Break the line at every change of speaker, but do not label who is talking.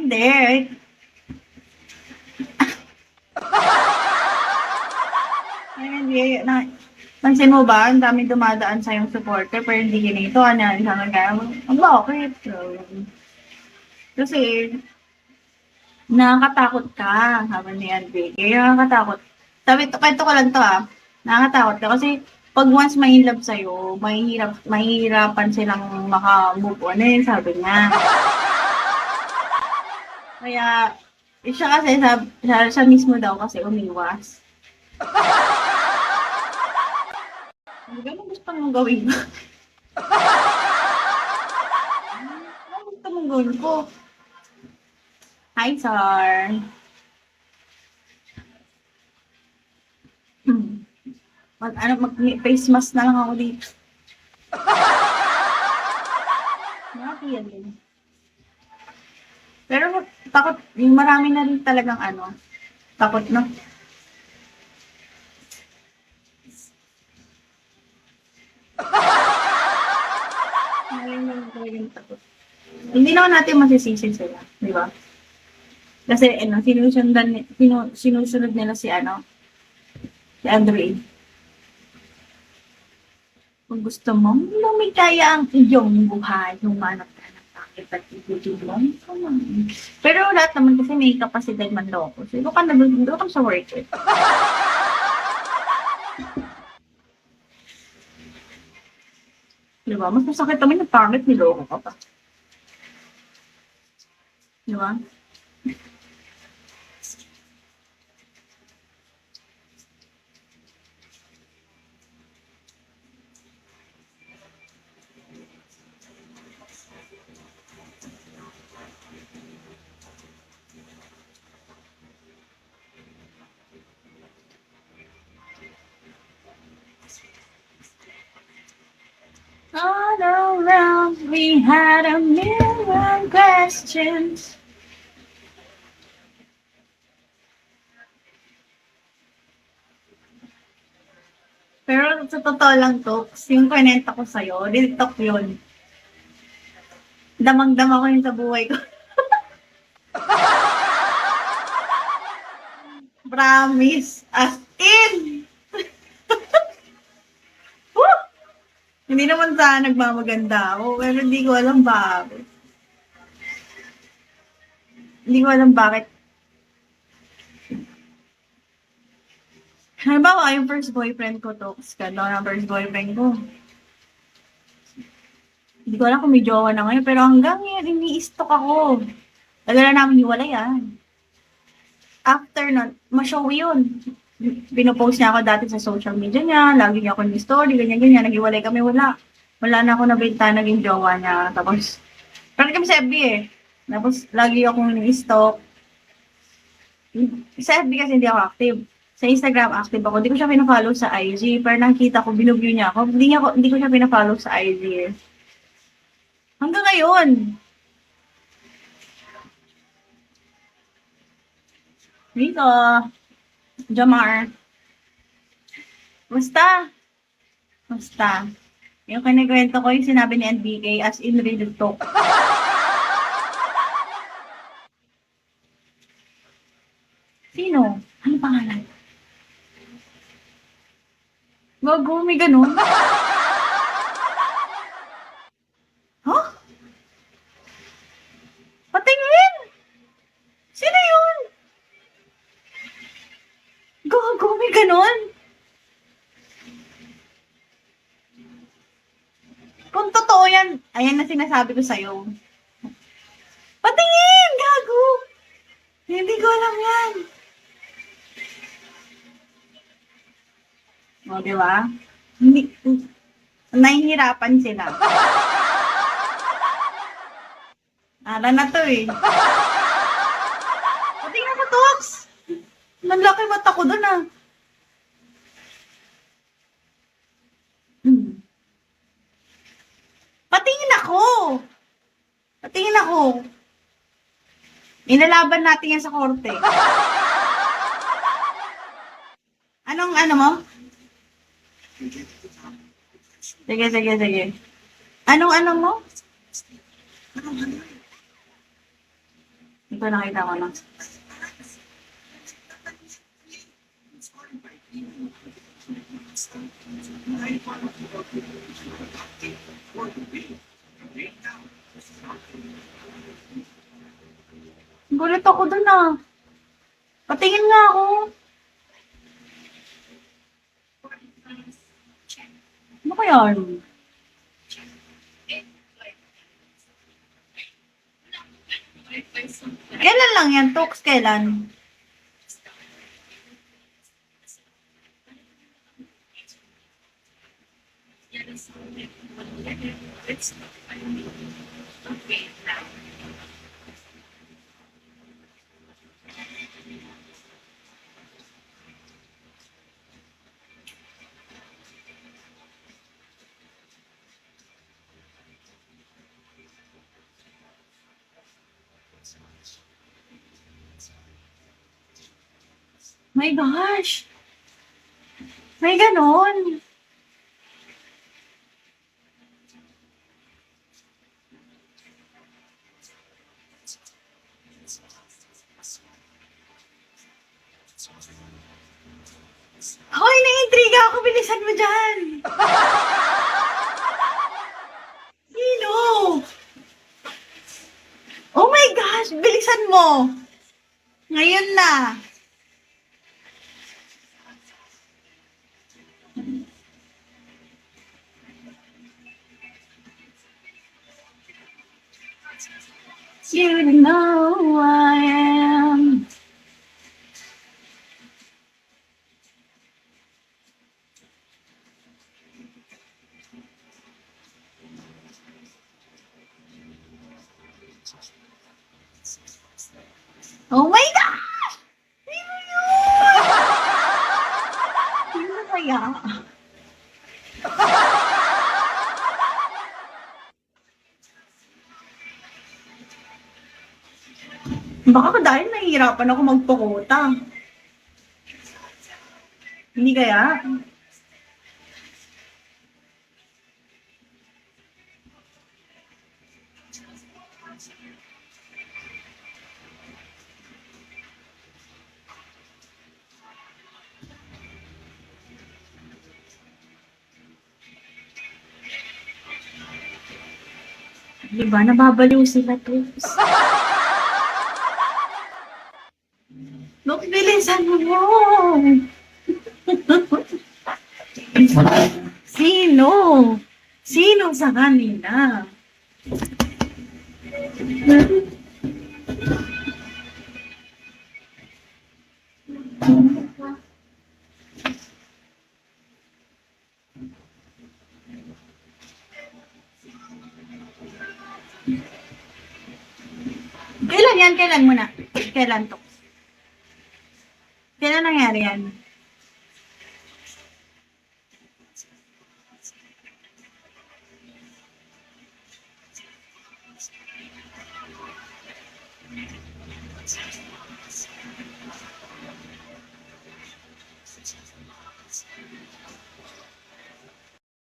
Hindi. Ay, hindi. Pansin mo ba, ang daming dumadaan sa yung supporter, pero hindi ginito. Ano, isang kaya mo, bakit? Kasi, nakakatakot ka, sabi ni Enrique. Nakakatakot. Sabi, kwento ko lang to nakakatakot ka kasi pag once may in love sa'yo, mahihirapan silang maka-move on sabi niya. Kaya, siya kasi, siya mismo daw kasi umiwas. Ganun gusto mong gawin ko. Ano gusto mong gawin ko? Hi, Sar. Mag-face mask na lang ako dito. Happy yan din. Pero takot, yung marami na rin talagang takot no. Marami na rin talagang takot. Hindi naman natin masisisi sila, di ba? Kasi sinusunod nila si Andre. Kung gusto mong lumikaya ang iyong buhay, humanap ka ng bakit at ibigin mo. Pero lahat naman kasi may kapasidad man daw ako. So, doon ka sa work it. Diba? Mas masakit naman yung pangit, niloko ka pa. Diba? All around we had a million questions. Pero sa totoo lang, Toks, yung kinenta ko sa'yo, real talk yun. Damang-dama ko yun sa buhay ko. Promise. As in! Woo! Hindi naman sana nagmamaganda ako, pero hindi ko alam bakit. Hindi ko alam bakit. Halimbawa, yung first boyfriend ko, Toks, ganda ng first boyfriend ko. Hindi ko alam kung may jowa na ngayon, pero hanggang ngayon, ini-stalk ako. Tagal na namin hiwalay After nun, ma-show yun. Pinopost niya ako dati sa social media niya, lagi niya ako ni story, ganyan-ganyan, naghiwalay kami, wala. Wala na ako nabenta, naging jowa niya. Tapos, parang kami sa FB Tapos, lagi akong ni-stalk. Sa FB kasi hindi ako active. Sa Instagram, active ako. Hindi ko siya pinafollow sa IG. Pero nakita ko, binuview niya ako. Hindi ko siya pinafollow sa IG. Hanggang ngayon. Dito. Jamar. Basta. Yung kinikwento ko yung sinabi ni NBK as in real talk. Sino? Ano pangalan? Gago, may ganun? Huh? Patingin! Sino yun? Gago, may ganun? Kung totoo yan, ayan na sinasabi ko sa'yo. Patingin! Gago! Hindi ko alam yan. O, di ba? Hindi, nahihirapan sila. Ara na to Patingin ako, Tox! Nanlaki mata ko dun Patingin ako! Patingin ako. Inalaban natin yan sa korte. Anong ano mo? Sige. Anong ano mo? Ito nakita ko na. Gulat ako dun ah. Patingin nga ako. Ano kaya yun? Kailan lang yan? Talks kailan? My gosh! May ganon! Hoy, naiintriga ako! Bilisan mo dyan! Sino? Oh my gosh! Bilisan mo! Ngayon na! You know who I am. Oh my gosh! Sino yun? Sino kaya? Baka dahil nahihirapan ako magpukota. Hindi kaya? Diba? Nababaliw sila, Tooks. Look, bilisan mo! Sino? Sino sa kanila? Kailan yan? Kailan muna? Kailan to? Kailan nangyari yan?